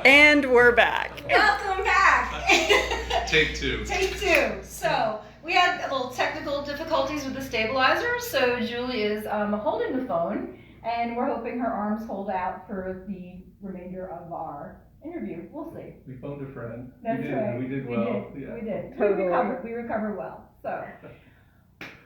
And we're back. Welcome back. Take two. Take two. So we had a little technical difficulties with the stabilizer. So Julie is holding the phone, and we're hoping her arms hold out for the remainder of our interview. We'll see. We phoned a friend. That's right. We did well. We did. Totally. We recovered well. So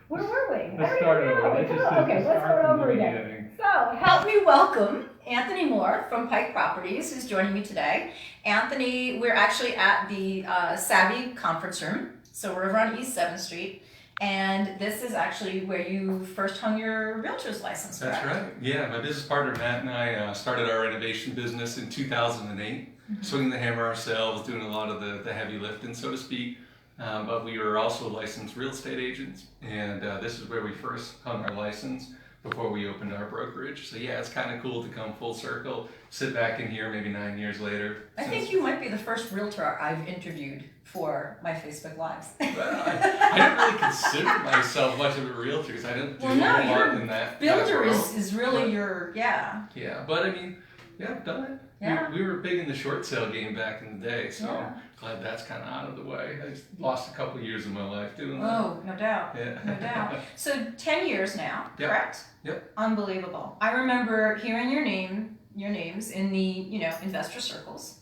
where were we? Let's start over. Okay, let's start over again. So help me welcome Anthony Moore from Pike Properties, who's joining me today. Anthony, we're actually at the Savvy Conference Room. So we're over on East 7th Street. And this is actually where you first hung your realtor's license, correct? That's right. Yeah, my business partner Matt and I started our renovation business in 2008, swinging the hammer ourselves, doing a lot of the heavy lifting, so to speak. But we were also licensed real estate agents, and this is where we first hung our license before we opened our brokerage. So yeah, it's kind of cool to come full circle, sit back in here maybe 9 years later. I think you might be the first realtor I've interviewed for my Facebook Lives. Well, I didn't really consider myself much of a realtor because I didn't do a lot in that. Builder is really your, Yeah, but I mean, yeah, I've done it. Yeah. We were big in the short sale game back in the day, so Yeah. glad that's kind of out of the way. I just lost a couple years of my life doing that. Oh, no doubt. Yeah. No doubt. So 10 years now, Yep. correct? Yep. Unbelievable. I remember hearing your names in the, investor circles.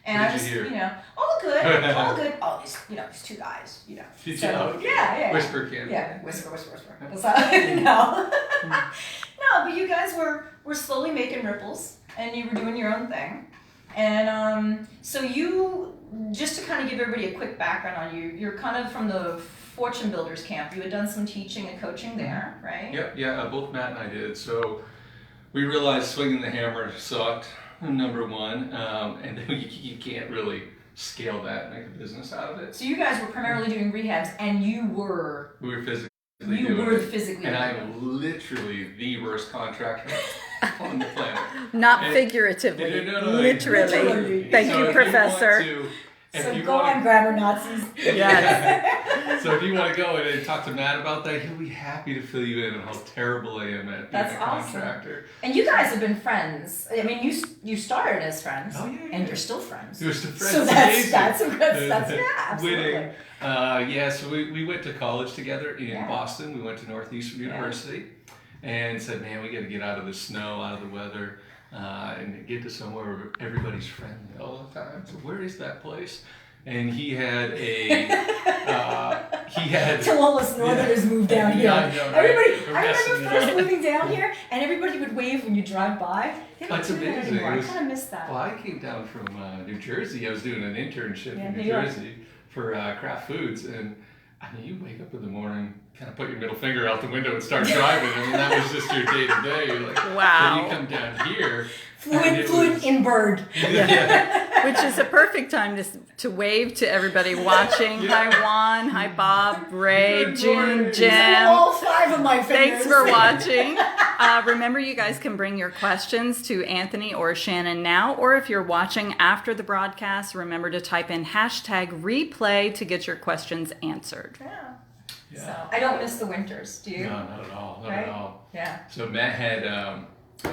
And What I did just, you hear? all good, all good. Oh, these two guys, Did So, you? yeah. Whisper Kim. Yeah, whisper. That's no. No, but you guys were slowly making ripples, and you were doing your own thing. And so you, just to kind of give everybody a quick background on you, you're kind of from the Fortune Builders camp. You had done some teaching and coaching there, right? Yep, yeah, both Matt and I did. So we realized swinging the hammer sucked, number one, and then you can't really scale that and make a business out of it. So you guys were primarily doing rehabs, and We were physically doing it. And I'm literally the worst contractor on the planet. Not figuratively, No, literally. Thank you, Professor. So go on, grammar Nazis. Yes. So if you want to go in and talk to Matt about that, he'll be happy to fill you in on how terrible I am at being a contractor. And you guys have been friends. I mean, you started as friends, and you're still friends. We're still friends. So that's yeah, absolutely. Winning. So we went to college together in Boston. We went to Northeastern University, and said, man, we got to get out of the snow, out of the weather. And get to somewhere where everybody's friendly all the time. So where is that place? And he had Till all us Northerners moved down here. I know, right? Everybody, I remember first moving down here, and everybody would wave when you drive by. That's amazing. I kind of miss that. Well, I came down from New Jersey. I was doing an internship in New York. Jersey for Kraft Foods, and I mean, you wake up in the morning, kind of put your middle finger out the window and start driving. I mean, that was just your day to day. Like, wow. Then you come down here. Fluent in bird. Yeah. Which is a perfect time to wave to everybody watching. Hi, Juan. Hi, Bob, Ray, June, Jen. All five of my fingers. Thanks for watching. Remember, you guys can bring your questions to Anthony or Shannon now, or if you're watching after the broadcast, remember to type in #replay to get your questions answered. Yeah. So I don't miss the winters. Do you? No, not at all. Not right? at all. Yeah. So Matt had a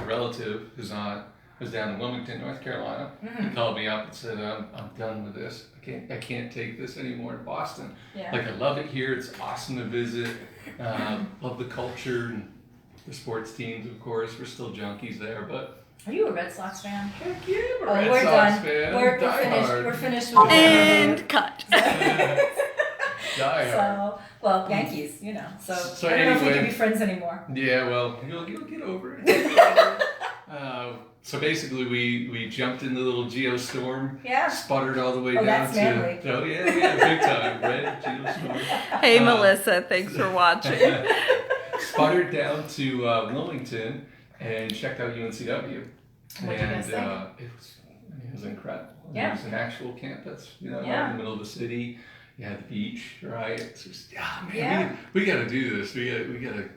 relative whose aunt was down in Wilmington, North Carolina. He called me up and said, I'm done with this. I can't take this anymore in Boston. Yeah. Like, I love it here. It's awesome to visit. Love the culture and the sports teams, of course. We're still junkies there, but... Are you a Red Sox fan? Heck yeah, I'm a Oh, Red we're Sox done. fan. We're Die finished. hard. We're finished with And cut. Die hard. So, well, Yankees, So, So I don't know if we anyway. can be friends anymore. Yeah, well, you'll get over it. So basically, we jumped in the little geostorm, Yeah. sputtered all the way Oh, down that's to. manly. Oh yeah, big time, red geostorm. Hey, Melissa. Thanks for watching. Sputtered down to Wilmington and checked out UNCW. What did you guys think? It was incredible. Yeah. It was an actual campus, right in the middle of the city. You had the beach, right? It's just, we got to do this. We got to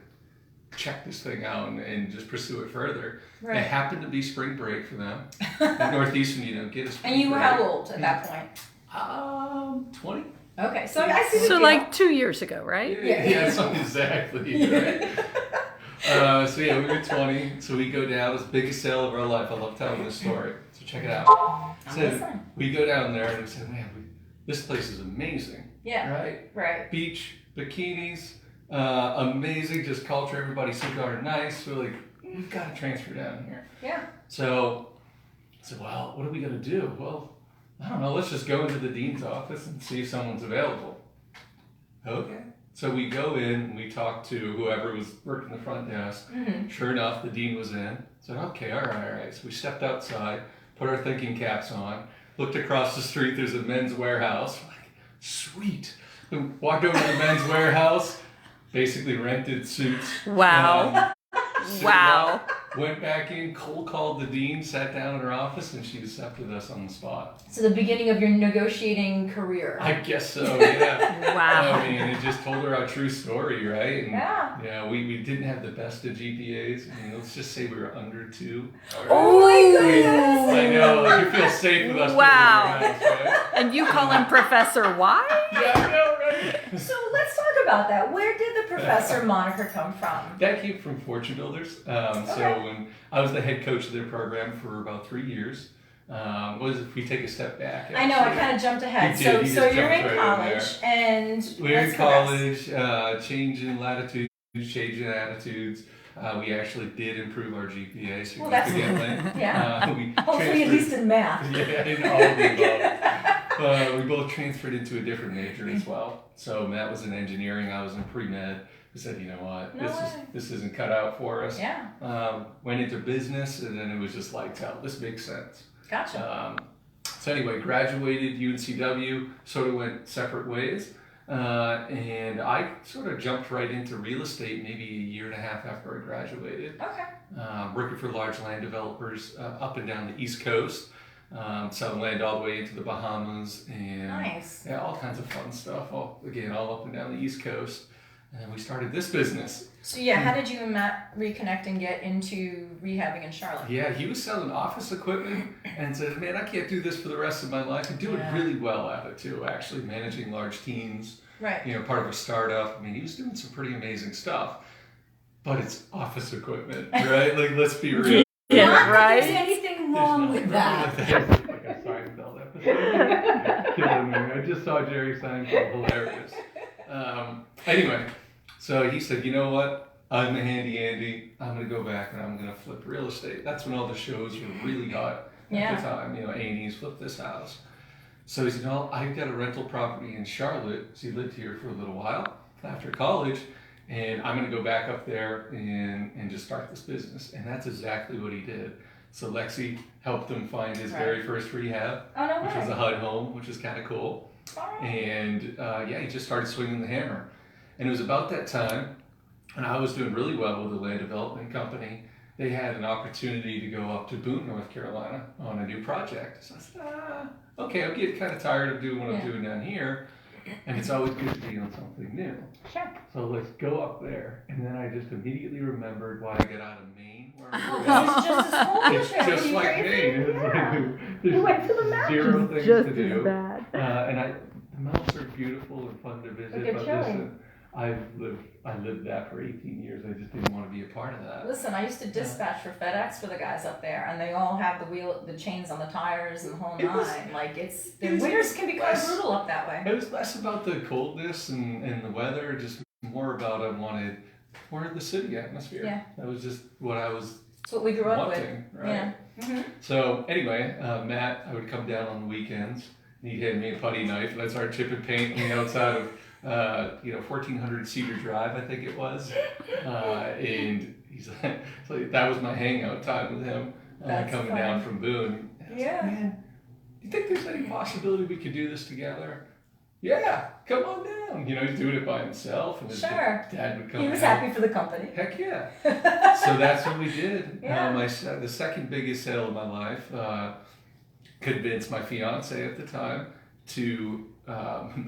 check this thing out and just pursue it further. Right. It happened to be spring break for them. At Northeastern, get a spring break. And you were how old at that point? 20. Okay, so I see the So deal. like 2 years ago, right? Yeah, so exactly. Right? We were 20, so we go down. It was the biggest sale of our life. I love telling this story. So check it out. I'm So listening. we go down there and we say, man, this place is amazing. Yeah. Right? Beach, bikinis, amazing, just culture, everybody's so darn nice. We're like, we've got to transfer down here. Yeah. So I said, well, what are we going to do? Well, I don't know, let's just go into the dean's office and see if someone's available. Okay. So we go in and we talk to whoever was working the front desk. Mm-hmm. Sure enough, the dean was in. I said, okay, all right. So we stepped outside, put our thinking caps on, looked across the street, there's a men's warehouse. We're like, sweet. We walked over to the men's warehouse, basically rented suits. Wow. Wow. Went back in, cold called the dean, sat down in her office, and she accepted us on the spot. So the beginning of your negotiating career. I guess so, yeah. Wow. I mean, it just told her our true story, right? And, Yeah. we didn't have the best of GPAs. I mean, let's just say we were under 2. Oh my goodness! I know, like, you feel safe with us. Wow. Being in your house, right? And you call him Professor Y? Yeah, I know, right? So let's talk about that. Where did the professor moniker come from? That came from Fortune Builders. So when I was the head coach of their program for about 3 years, if we take a step back? I know, I kind of jumped ahead. You did, you So just you're jumped in right college, and We were in let's progress. college, changing latitudes, changing attitudes. We actually did improve our GPA significantly. Yeah. We Hopefully, at least in math. Yeah, in all of the above. We both transferred into a different major as well. So Matt was in engineering, I was in pre-med. We said, you know what, this isn't cut out for us. Yeah. Went into business, and then it was just lights out. This makes sense. Gotcha. So anyway, graduated UNCW, sort of went separate ways. And I sort of jumped right into real estate maybe a year and a half after I graduated. Okay. Working for large land developers up and down the East Coast, selling land all the way into the Bahamas, and Nice. yeah, all kinds of fun stuff. All up and down the East Coast. And we started this business. So yeah, how did you and Matt reconnect and get into rehabbing in Charlotte? Yeah, he was selling office equipment and said, man, I can't do this for the rest of my life. And doing really well at it too, actually managing large teams. Right. You know, part of a startup. I mean, he was doing some pretty amazing stuff. But it's office equipment, right? Like, let's be real. Yeah, Not that right? there's anything wrong with that. Like a Seinfeld episode. Killing me. I just saw Jerry Seinfeld. Hilarious. Anyway, so he said, you know what? I'm a handy Andy. I'm going to go back and I'm going to flip real estate. That's when all the shows were really hot at the time. You know, A&E's Flip This House. So he said, no, I've got a rental property in Charlotte. So he lived here for a little while after college. And I'm going to go back up there and just start this business. And that's exactly what he did. So Lexi helped him find his very first rehab, which was a HUD home, which is kind of cool. And he just started swinging the hammer. And it was about that time, and I was doing really well with the land development company. They had an opportunity to go up to Boone, North Carolina on a new project. So I said, okay, I'm getting kind of tired of doing what I'm doing down here. And it's always good to be on something new. Sure. So let's go up there. And then I just immediately remembered why I got out of Maine. Where It's just a school it's trip. just Are you like crazy? Maine. It's like, there's You went to the zero things just to do. as bad. And the mountains are beautiful and fun to visit. But they're But chilly. listen, I lived that for 18 years. I just didn't want to be a part of that. Listen, I used to dispatch for FedEx for the guys up there, and they all have the chains on the tires and the whole nine. The winters can be kind of brutal up that way. It was less about the coldness and the weather, just more about I wanted more of the city atmosphere. Yeah. That was just what I was It's what we grew up wanting, with. right? Yeah. Mm-hmm. So anyway, Matt, I would come down on the weekends, and he'd hand me a putty knife, and I'd start chipping paint on the outside of 1400 Cedar Drive, I think it was. And he's like, so that was my hangout time with him, coming down from Boone. And I was like, man, do you think there's any possibility we could do this together? Yeah, come on down. You know, he's doing it by himself, and his dad would come. He was down. happy for the company. Heck yeah. So that's what we did. Yeah. The second biggest sale of my life, convinced my fiance at the time to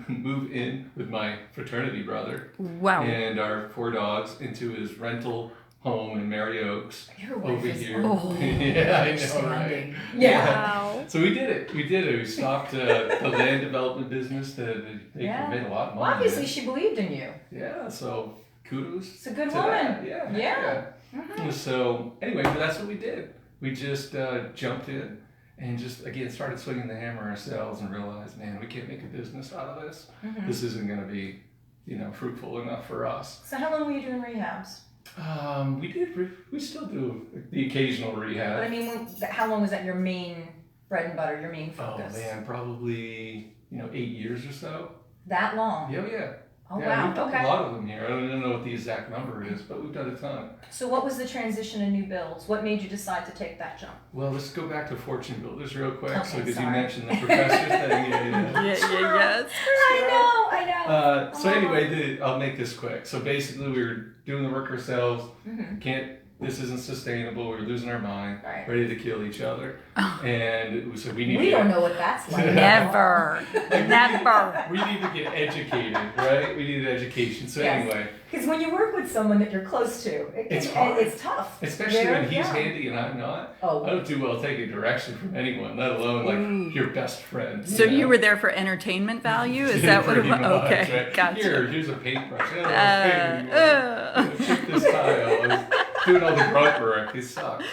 move in with my fraternity brother and our 4 dogs into his rental home in Mary Oaks. Your wife over is here. oh, Yeah, I know, right? Wow. So we did it. We stopped the land development business. They made a lot of money. Well, obviously, she believed in you. Yeah, so kudos. It's a good to woman. that. Yeah. Mm-hmm. So anyway, that's what we did. We just jumped in and just again started swinging the hammer ourselves and realized, man, we can't make a business out of this. This isn't going to be, fruitful enough for us. So how long were you doing rehabs? We still do the occasional rehab. But I mean, how long was that your main bread and butter, your main focus? Oh man, probably 8 years or so. That long? Yeah. Oh yeah, wow. We've done Okay. a lot of them here. I don't know what the exact number is, but we've done a ton. So what was the transition to new builds? What made you decide to take that jump? Well, let's go back to Fortune Builders real quick. Okay, So because you sorry. mentioned the professor thing. Yes. I know. So anyway, I'll make this quick. So basically, we were doing the work ourselves. This isn't sustainable. We were losing our mind, Right. ready to kill each other, and we said we need. We don't know what that's like. Never. Never. We need to get educated, right? We need education. So Yes. anyway, Because when you work with someone that you're close to, It's hard. It's tough. especially when he's Yeah. handy and I'm not, I Oh, don't do well taking direction from anyone, let alone like your best friend. So you were there for entertainment value? Is Yeah, that what it pretty was? much, Okay, right? gotcha. Here's a paintbrush. Check this tile. I was doing all the grunt work. It sucked.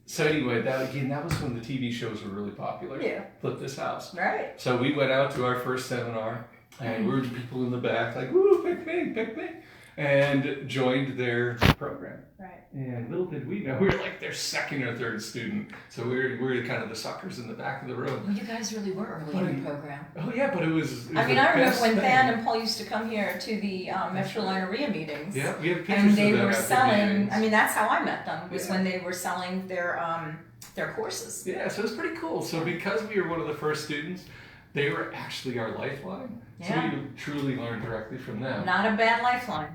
So anyway, that was when the TV shows were really popular. Yeah. Flip This House. right. So we went out to our first seminar, and we were the people in the back like, "Woo, pick me," and joined their program. Right. And little did we know, we were like their second or third student. So we were kind of the suckers in the back of the room. Well, you guys really were early in the program. Oh yeah, but it was I mean, the I remember best when thing. Than and Paul used to come here to the Metro Lineria meetings. Yeah, we have pictures And they of them were at the selling, meetings. I mean, that's how I met them, was Yeah. when they were selling their courses. Yeah, so it was pretty cool. So because we were one of the first students, they were actually our lifeline. Yeah. So we truly learned directly from them. Not a bad lifeline.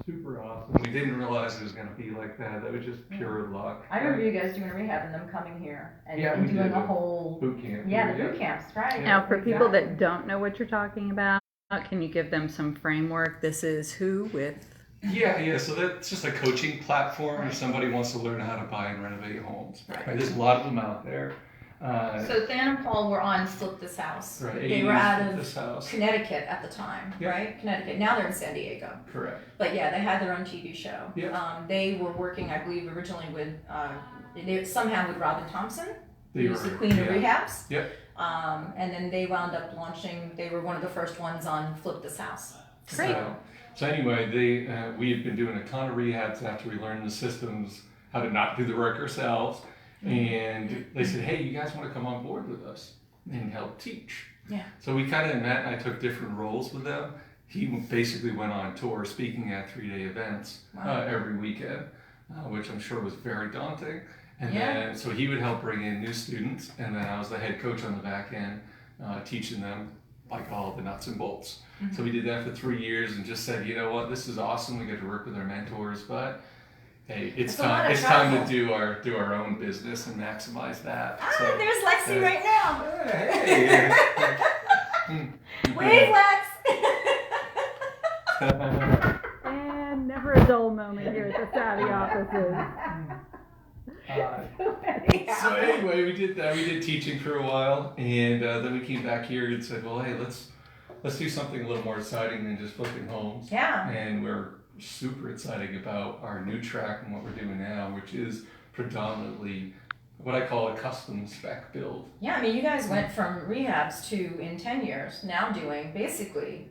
Super awesome. We didn't realize it was going to be like that. That was just pure luck. I remember you guys doing a rehab and them coming here and, Yeah, and we doing did. a whole, Boot camp. the boot camps, right? Now, for people that Exactly. don't know what you're talking about, can you give them some framework? This is who with? Yeah. So that's just a coaching platform if somebody wants to learn how to buy and renovate homes. Right. There's a lot of them out there. So Than and Paul were on Flip This House. Right. They were out of this house. Connecticut at the time, Yeah. right? Connecticut. Now they're in San Diego. Correct. But yeah, they had their own TV show. Yeah. They were working, I believe, originally with somehow with Robin Thompson, They who's were- the queen of yeah. rehabs. Yep. And then they wound up launching. They were one of the first ones on Flip This House. Great. So anyway, we had been doing a ton of rehabs after we learned the systems, how to not do the work ourselves. And they said, hey, you guys want to come on board with us and help teach? Yeah. So we kind of met, and I took different roles with them. He basically went on tour speaking at 3-day events every weekend, which I'm sure was very daunting. And then, so he would help bring in new students, and then I was the head coach on the back end, teaching them like all the nuts and bolts. So we did that for 3 years and just said, you know what, this is awesome. We get to work with our mentors, but hey, it's time to do our own business and maximize that. So, There's Lexi right now. hey. Wave, Lex. And never a dull moment here at the Savvy offices. So anyway, we did that. We did teaching for a while, and then we came back here and said, well, hey, let's do something a little more exciting than just flipping homes. Yeah. And we're super excited about our new track and what we're doing now, which is predominantly what I call a custom spec build. Yeah, I mean, you guys went from rehabs to, in 10 years, now doing basically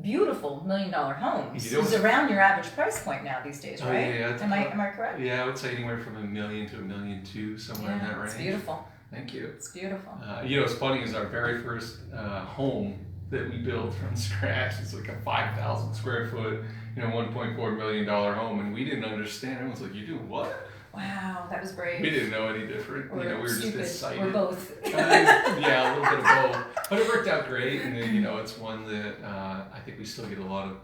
beautiful $1 million homes. You know It's around your average price point now these days, Oh, right? yeah, Am I correct? Yeah, I would say anywhere from $1 million to $1.2 million, somewhere in that range. It's beautiful. Thank you. It's beautiful. What's funny is our very first home that we built from scratch. It's like a 5,000 square foot, $1.4 million home, and we didn't understand. Everyone's like, "You doing what?" Wow, that was brave. We didn't know any different. Or we were stupid, just excited. or both. Yeah, a little bit of both. But it worked out great, and it's one that I think we still get a lot of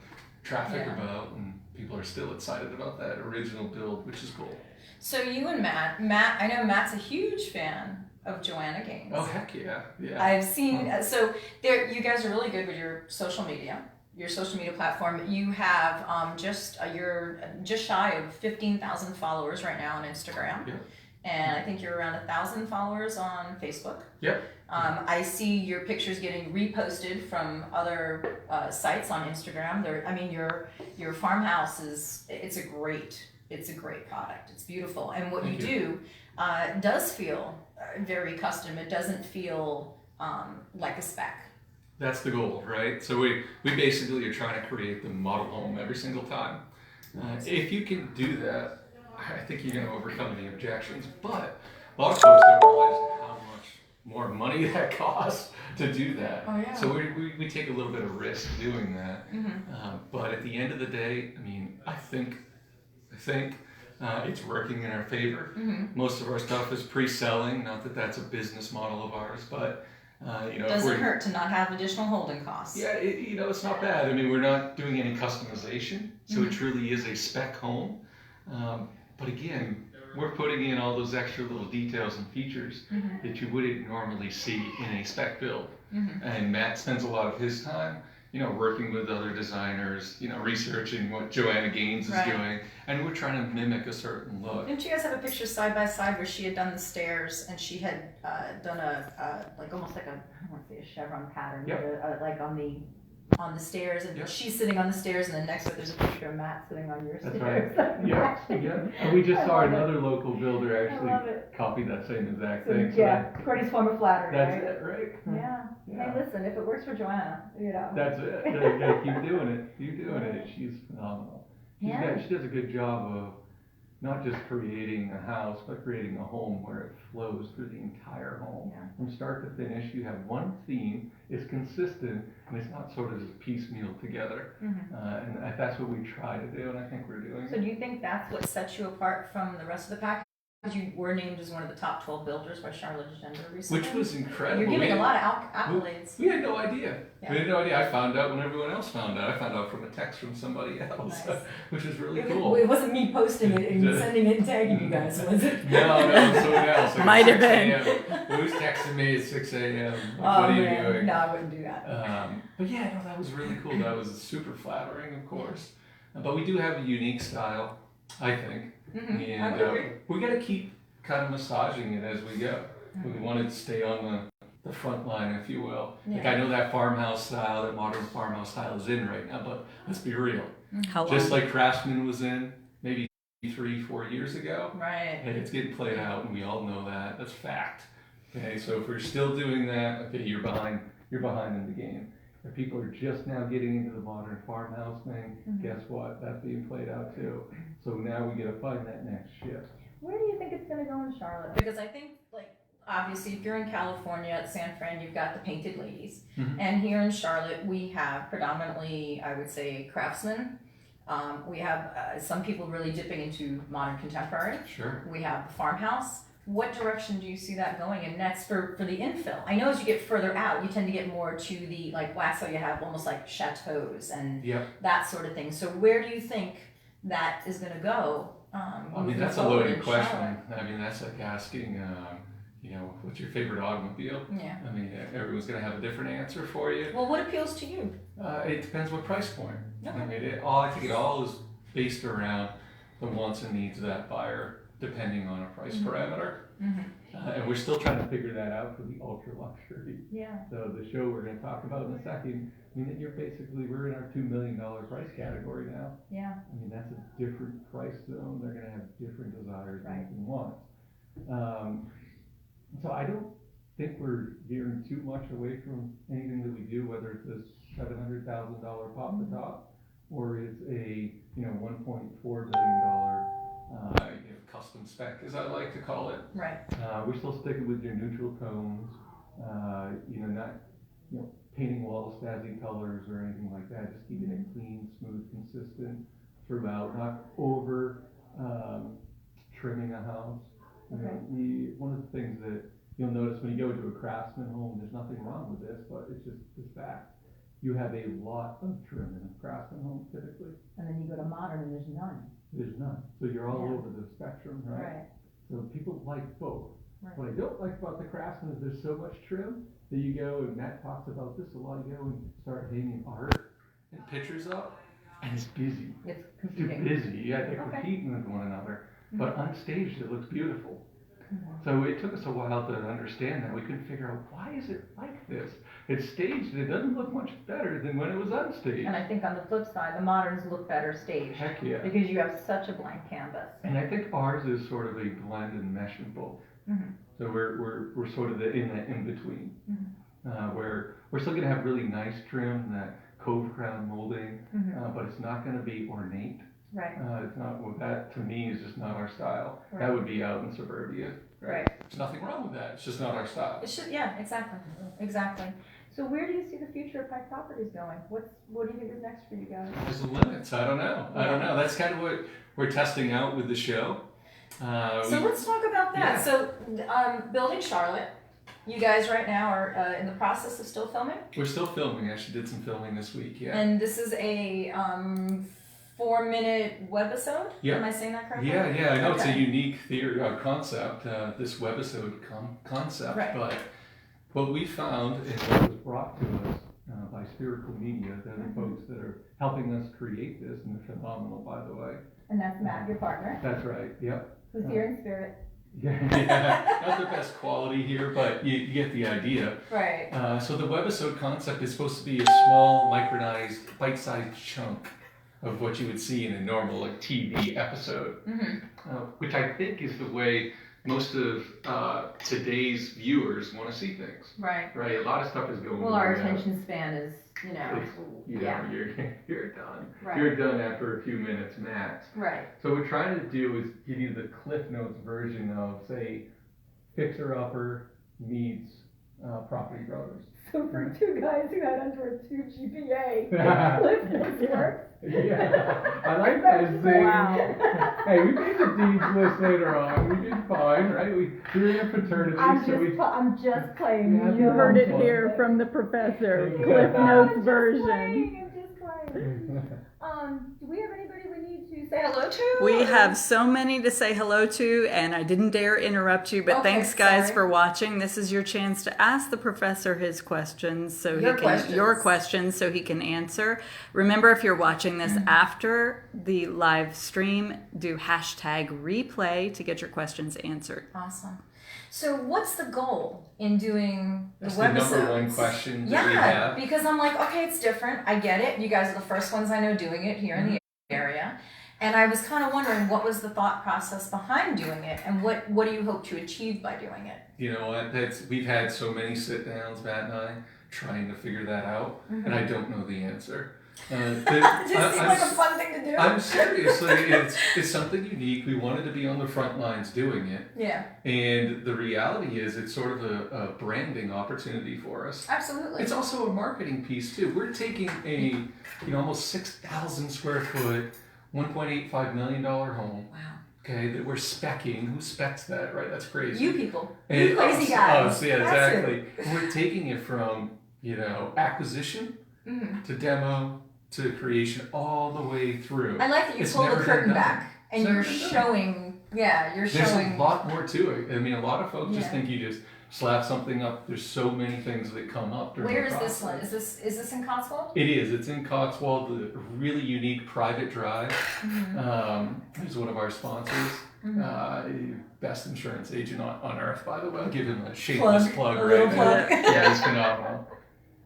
traffic about, and people are still excited about that original build, which is cool. So you and Matt, I know Matt's a huge fan of Joanna Gaines. Oh heck yeah, yeah. I've seen, so there, you guys are really good with your social media platform. You have you're just shy of 15,000 followers right now on Instagram. Yep. And I think you're around 1,000 followers on Facebook. Yep. I see your pictures getting reposted from other sites on Instagram. Your farmhouse it's a great product. It's beautiful. And what Thank you do, does feel very custom. It doesn't feel like a spec. That's the goal, right? So we basically are trying to create the model home every single time. If you can do that, I think you're going to overcome the objections. But a lot of folks don't realize how much more money that costs to do that. Oh, yeah. So we take a little bit of risk doing that. But at the end of the day, I mean, I think it's working in our favor. Most of our stuff is pre-selling. Not that that's a business model of ours, but Doesn't hurt to not have additional holding costs. Yeah, it's not bad. I mean, we're not doing any customization, so it truly is a spec home. But again, we're putting in all those extra little details and features that you wouldn't normally see in a spec build. And Matt spends a lot of his time, working with other designers, researching what Joanna Gaines is doing, and we're trying to mimic a certain look. Didn't you guys have a picture side by side where she had done the stairs and she had done almost like I don't want to say a chevron pattern, but like on the stairs, and she's sitting on the stairs, and then next to it there's a picture of Matt sitting on your stairs. That's right. Yeah. And we just saw another local builder actually copy that same exact thing. So Courtney's form of flattery. That's it, right? Yeah. Hey, listen, if it works for Joanna, That's it. You gotta keep doing it. Keep doing it. She's phenomenal. She does a good job of not just creating a house, but creating a home where it flows through the entire home. From start to finish, you have one theme, it's consistent, and it's not sort of just piecemeal together. And that's what we try to do, and I think we're doing So do you think that's what sets you apart from the rest of the pack? You were named as one of the top 12 builders by Charlotte Agenda recently. Which was incredible. You're getting a lot of accolades. We had no idea. We had no idea. I found out when everyone else found out. I found out from a text from somebody else, which is really cool. It wasn't me posting it and sending it and tagging you guys, was it? No, someone else. Like Might have been. Who's texting me at 6 a.m.? Oh, what are you man. doing? No, I wouldn't do that. But yeah, no, that was really cool. That was super flattering, of course. But we do have a unique style, I think. And we got to keep kind of massaging it as we go. We want to stay on the front line, if you will. Like I know that farmhouse style, that modern farmhouse style is in right now, but let's be real. How long? Just like Craftsman was in maybe 3-4 years ago. Right. Hey, it's getting played out, and we all know that. That's fact. Okay, so if we're still doing that, okay, you're behind in the game. If people are just now getting into the modern farmhouse thing, guess what? That's being played out too. So now we got to find that next shift. Where do you think it's going to go in Charlotte? Because I think, obviously, if you're in California at San Fran, you've got the Painted Ladies. And here in Charlotte, we have predominantly, I would say, Craftsman. We have some people really dipping into modern contemporary. Sure. We have the farmhouse. What direction do you see that going in next for the infill? I know as you get further out, you tend to get more to the, Waxhaw, you have almost like chateaus and that sort of thing. So where do you think that is going to go? I mean, that's a loaded question. I mean, that's like asking, what's your favorite automobile? Yeah. I mean, everyone's going to have a different answer for you. Well, what appeals to you? It depends what price point. Okay. I mean, I think it all is based around the wants and needs of that buyer, depending on a price parameter. And we're still trying to figure that out for the ultra luxury. Yeah. So the show we're going to talk about in a second, I mean, we're in our $2 million price category now. Yeah. I mean, that's a different price zone. They're going to have different desires and wants. So I don't think we're veering too much away from anything that we do, whether it's this $700,000 pop to top, or it's a $1.4 billion custom spec, as I like to call it. Right. We're still sticking with your neutral tones, not painting walls stazzy colors or anything like that. Just keeping it clean, smooth, consistent throughout. Not over trimming a house. One of the things that you'll notice when you go to a Craftsman home, there's nothing wrong with this, but it's just this fact. You have a lot of trim in a Craftsman home typically. And then you go to modern and there's none. There's none. So you're all over the spectrum, right? So people like both. Right. What I don't like about the Craftsman is there's so much trim that you go, and Matt talks about this a lot, you go and start hanging art and pictures up, and it's busy. It's too busy. Yeah, they're competing with one another. But unstaged, it looks beautiful. So it took us a while to understand that. We couldn't figure out, why is it like this? It's staged and it doesn't look much better than when it was unstaged. And I think on the flip side, the moderns look better staged. Heck yeah. Because you have such a blank canvas. And I think ours is sort of a blend and mesh of both. So we're sort of in between, where we're still going to have really nice trim, that cove crown molding, but it's not going to be ornate. Right. It's not, well, that to me is just not our style. Right. That would be out in suburbia. Right. There's nothing wrong with that. It's just not our style. It should, yeah, exactly. So where do you see the future of Pike Properties going? What do you think is next for you guys? There's the limits. I don't know. That's kind of what we're testing out with the show. So let's talk about that. Yeah. So, Building Charlotte, you guys right now are in the process of still filming? We're still filming. I actually did some filming this week, yeah. And this is a 4-minute webisode? Yeah. Am I saying that correctly? Yeah, I know it's a Okay. unique theory concept, this webisode concept, Right. but what we found and what was brought to us by Spherical Media, they're the folks that are helping us create this, and they're phenomenal, by the way. And that's Matt, your partner, That's right, yep. who's here in spirit. Yeah, not the best quality here, but you get the idea. Right. So the webisode concept is supposed to be a small, micronized, bite-sized chunk of what you would see in a normal like TV episode, which I think is the way most of today's viewers want to see things. Right. Right. A lot of stuff is going. Well, our around. attention span is, yeah. You're done. Right. You're done after a few minutes max. Right. So what we're trying to do is give you the Cliff Notes version of, say, Fixer Upper meets Property Brothers. So for two guys who had under a 2 GPA, Cliff Notes works. Yeah, I like that thing. Wow. Hey, we made the Dean's List later on. We did fine, right? We were in a fraternity, I'm just playing. Yeah, You heard it fun. here from the professor. Yeah. Cliff Notes I'm version. just playing. Do we have anybody we need to say hello to? We have so many to say hello to, and I didn't dare interrupt you, but Okay, thanks guys sorry. for watching. This is your chance to ask the professor his questions so Your your questions. questions so he can answer. Remember, if you're watching this after the live stream, do hashtag replay to get your questions answered. Awesome. So what's the goal in doing the That's webisodes? the number one question that we Yeah, have. because I'm like, okay, it's different. I get it. You guys are the first ones I know doing it here in the area. And I was kind of wondering what was the thought process behind doing it, and what do you hope to achieve by doing it? You know what? We've had so many sit downs, Matt and I, trying to figure that out, and I don't know the answer. It just seems like a fun thing to do. I'm seriously, it's something unique. We wanted to be on the front lines doing it. Yeah, And the reality is it's sort of a branding opportunity for us. absolutely. It's also a marketing piece too. We're taking a almost 6,000 square foot, $1.85 million home. Wow. Okay, that we're specking. Who specs that, right? That's crazy. You people. And You crazy us, guys. us, yeah, That's exactly. And we're taking it from, acquisition to demo to creation all the way through. I like that you It's pulled the never been curtain done. back and It's you're never been done. showing. Yeah, you're There's showing. a lot more to it. I mean, a lot of folks just Yeah. think you just slap something up. There's so many things that come up during Where the is process. this one? Is this in Cotswold? It is. It's in Cotswold, the really unique private drive. He's one of our sponsors. Best insurance agent on earth, by the way. I'll give him a shameless plug A right little now. plug. Yeah, he's phenomenal.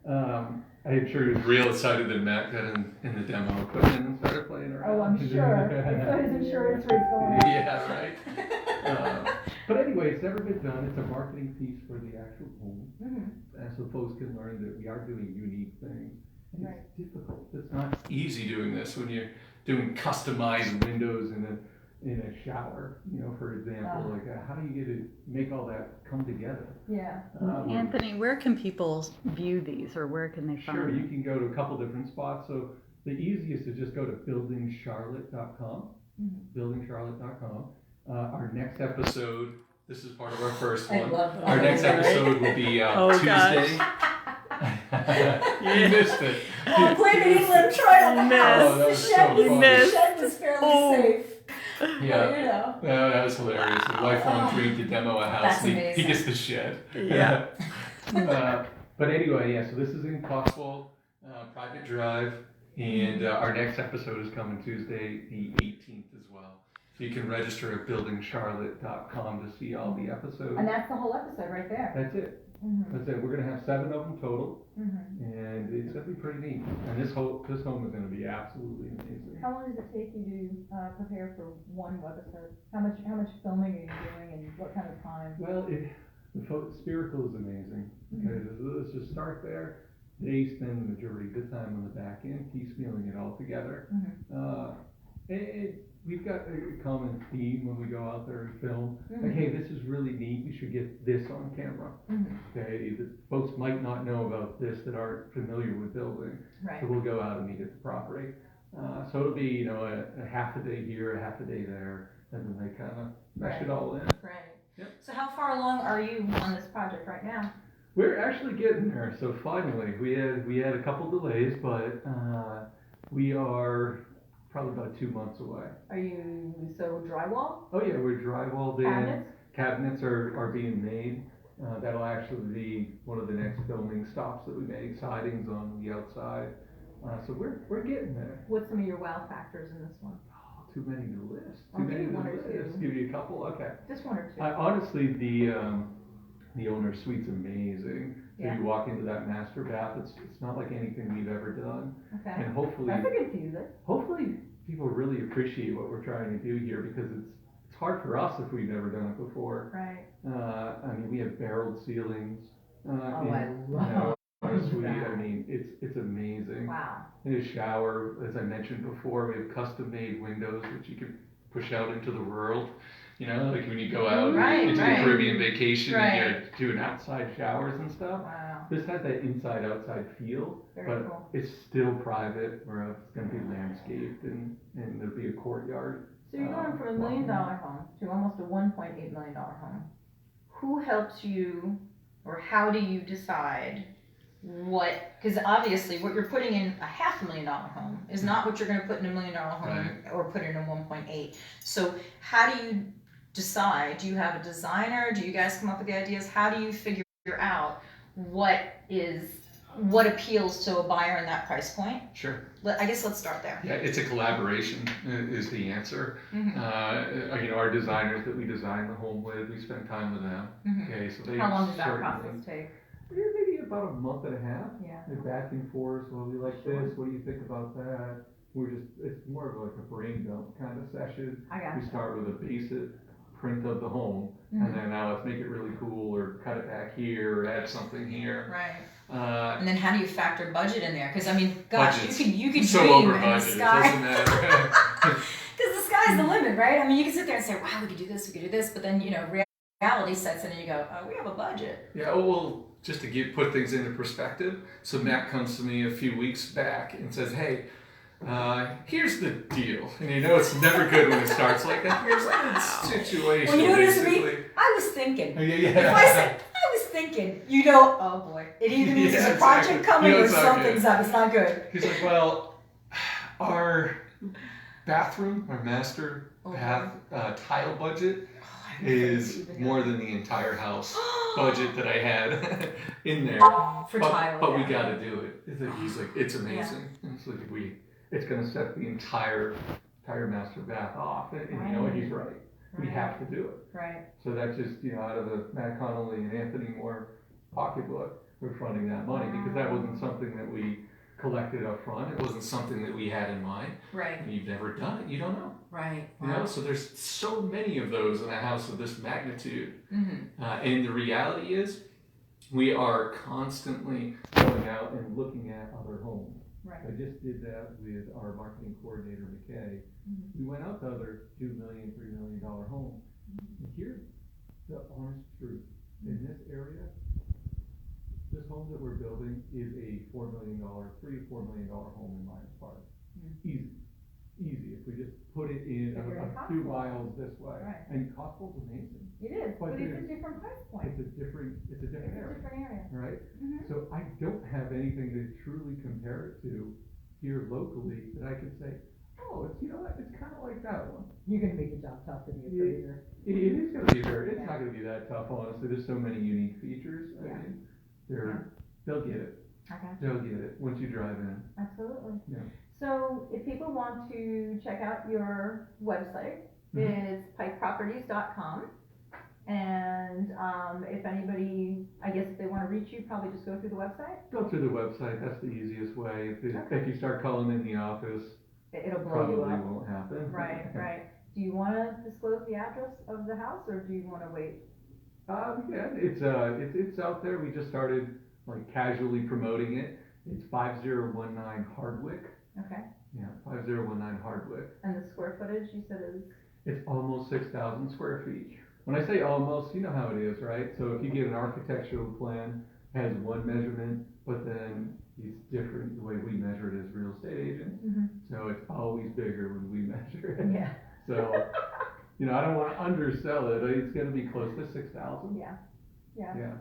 I'm sure he was real excited that Matt got in the demo equipment and started playing around. Oh, I'm sure. His insurance rate's going up. Yeah, right. But anyway, it's never been done. It's a marketing piece for the actual home. And so folks can learn that we are doing unique things. And it's difficult. It's not easy doing this when you're doing customized windows in a shower, for example. Like, how do you get to make all that come together? Yeah. Anthony, where can people view these, or where can they find Sure, them? you can go to a couple different spots. So the easiest is just go to buildingcharlotte.com. Buildingcharlotte.com. Our next episode, this is part of our first I one. love that. Our next episode will be Oh, Tuesday. You missed it. Oh, blame it, England, try on the Miss. house. Oh, that The was shed so was, funny. the shed was fairly Oh. safe. Yeah. But, That was hilarious. A lifelong dream to demo a house. That's and he amazing. gets the shed. Yeah. But anyway, yeah, so this is in Cotswold, private drive, and our next episode is coming Tuesday the 18th as well. You can register at buildingcharlotte.com to see all the episodes. And that's the whole episode right there. That's it. Mm-hmm. That's it. We're gonna have 7 of them total, Mm-hmm. and it's gonna be pretty neat. And this home is gonna be absolutely amazing. How long does it take you to prepare for one webisode? How much filming are you doing, and what kind of time? Well, Spherical is amazing. Okay, let's just start there. They spend the majority of the time on the back end, piecemealing it all together. We've got a common theme when we go out there and film. Like, hey, this is really neat. We should get this on camera. Okay, folks might not know about this that aren't familiar with building. Right. So we'll go out and meet at the property. So it'll be, a half a day here, a half a day there, and then they kind of mesh it all in. Right. Yep. So how far along are you on this project right now? We're actually getting there. So finally, we had a couple delays, but we are probably about 2 months away. Are you drywall? Oh yeah, we're drywalled in. Cabinets? Cabinets are being made. That'll actually be one of the next filming stops that we make. Sidings on the outside. So we're getting there. What's some of your wow factors in this one? Oh, too many to list. I'll give you one or two. Give you a couple. Okay. Just one or two. Honestly, the owner's suite's amazing. So Yeah. you walk into that master bath. It's not like anything we've ever done. Okay. And hopefully That's a good teaser. hopefully people really appreciate what we're trying to do here, because it's hard for us if we've never done it before. Right. I mean, we have barreled ceilings. I love our suite. that. I mean, it's amazing. Wow. In a shower, as I mentioned before, we have custom-made windows which you can push out into the world. Like when you go out Right, into right. the Caribbean vacation Right. and you're doing outside showers and stuff. Wow. This has that inside-outside feel, Very but cool. it's still private, where it's going to be landscaped and there'll be a courtyard. So you're going from $1 million home to almost a $1.8 million home. Who helps you, or how do you decide what? Because obviously, what you're putting in a $500,000 home is not what you're going to put in $1 million home or put in a 1.8. So how do you decide? Do you have a designer? Do you guys come up with the ideas? How do you figure out what appeals to a buyer in that price point? Sure. I guess let's start there. Yeah, it's a collaboration is the answer. Our designers that we design the home with, we spend time with them. Okay, so they How long does that certainly- process take? Maybe about a month and a half. Yeah. They're back and forth. Well, we like this. What do you think about that? It's more of like a brain dump kind of session. I got We you. start with a basic print of the home, and then now let's make it really cool, or cut it back here, or add something here. Right. And then how do you factor budget in there? Because I mean, gosh, Budgets. you could So dream over and budget, the it sky. doesn't matter. Because the sky's the limit, right? I mean, you can sit there and say, wow, we could do this, we could do this, but then reality sets in and you go, oh, we have a budget. Yeah, well, just to put things into perspective, so Matt comes to me a few weeks back and says, hey, here's the deal. And it's never good when it starts like that. Here's the situation, Well, you know what it is to me? basically. I was thinking. Yeah. If I said, I was thinking, oh boy, it either means Yeah, there's a project exactly. coming or It's not something's good. up. It's not good. He's like, well, our bathroom, our master bath tile budget is more than the entire house budget that I had in there. For but, tile, But we yeah. got to do it. He's like, it's amazing. It's like it's going to set the entire master bath off. And you know what? He's right. We have to do it. Right. So that's just, out of the Matt Connolly and Anthony Moore pocketbook, we're funding that money, because that wasn't something that we collected up front. It wasn't something that we had in mind. Right. And you've never done it, you don't know. Right. So there's so many of those in a house of this magnitude. Mm-hmm. And the reality is, we are constantly going out and looking at other homes. Right. I just did that with our marketing coordinator, McKay. We went out to other $2 million, $3 million homes. And here's the honest truth. In this area, this home that we're building is a $4 million, $3 to $4 million home in Myers Park. Easy. If we just put it in a few miles this way. Right. And Cotswold's amazing. It is, But but it's a there's- different price point. It's a different area. Different area. Right? Mm-hmm. So I don't have anything to truly compare it to here locally that I can say, oh, it's it's kind of like that one. You're going to make the job tough to the appraiser. It is going to be it's not going to be that tough, honestly. There's so many unique features. I mean, they'll get it. Okay. They'll get it once you drive in. Absolutely. Yeah. So if people want to check out your website, It's pikeproperties.com. And if anybody, I guess if they want to reach you, probably just go through the website. Go through the website. That's the easiest way. If you start calling in the office, It'll blow probably you up. won't happen. Right. Do you want to disclose the address of the house, or do you want to wait? Yeah, it's out there. We just started like casually promoting it. It's 5019 Hardwick. Okay. Yeah, 5019 Hardwick. And the square footage you said is? It's almost 6,000 square feet. When I say almost, you know how it is, right? So if you get an architectural plan, it has one measurement, but then it's different the way we measure it as real estate agents. So it's always bigger when we measure it. Yeah. So, I don't want to undersell it. It's going to be close to 6,000. Yeah.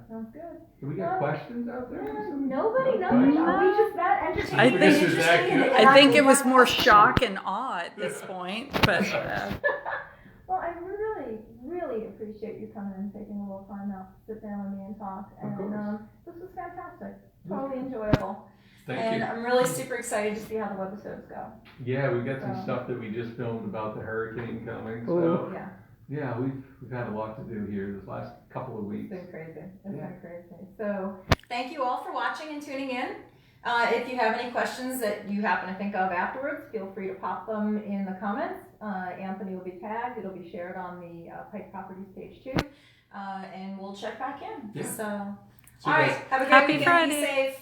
Sounds good. Do we got questions out there? Nobody. Questions? We just that entertaining. I think it was more shock and awe at this point, but. Well, I really appreciate you coming and taking a little time out to sit down with me and talk. And this was fantastic. Totally enjoyable. Thank you. I'm really super excited to see how the webisodes go. Yeah, we've got some stuff that we just filmed about the hurricane coming. So yeah, we've had a lot to do here this last couple of weeks. It's been crazy. It's been crazy. So thank you all for watching and tuning in. If you have any questions that you happen to think of afterwards, feel free to pop them in the comments. Anthony will be tagged. It'll be shared on the Pike Properties page too. And we'll check back in. Yeah. So, So all right. guys- Have a great Happy weekend. Friday. Be safe.